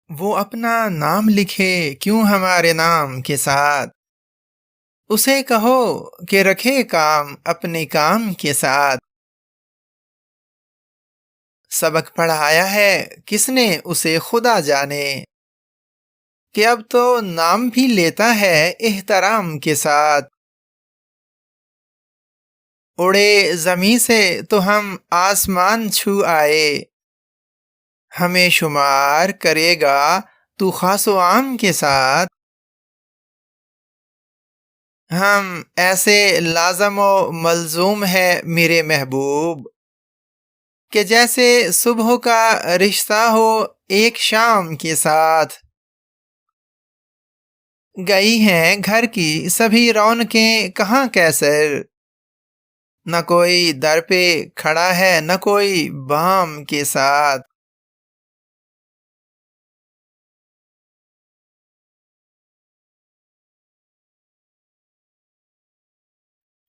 وہ اپنا نام لکھے کیوں ہمارے نام کے ساتھ؟ اسے کہو کہ رکھے کام اپنے کام کے ساتھ۔ سبق پڑھایا ہے کس نے اسے خدا جانے، کہ اب تو نام بھی لیتا ہے احترام کے ساتھ۔ اڑے زمیں سے تو ہم آسمان چھو آئے، ہمیں شمار کرے گا تو خاص و عام کے ساتھ۔ ہم ایسے لازم و ملزوم ہے میرے محبوب، کہ جیسے صبح کا رشتہ ہو ایک شام کے ساتھ۔ گئی ہیں گھر کی سبھی رونقیں کہاں کیسر، نہ کوئی در پہ کھڑا ہے نہ کوئی بام کے ساتھ۔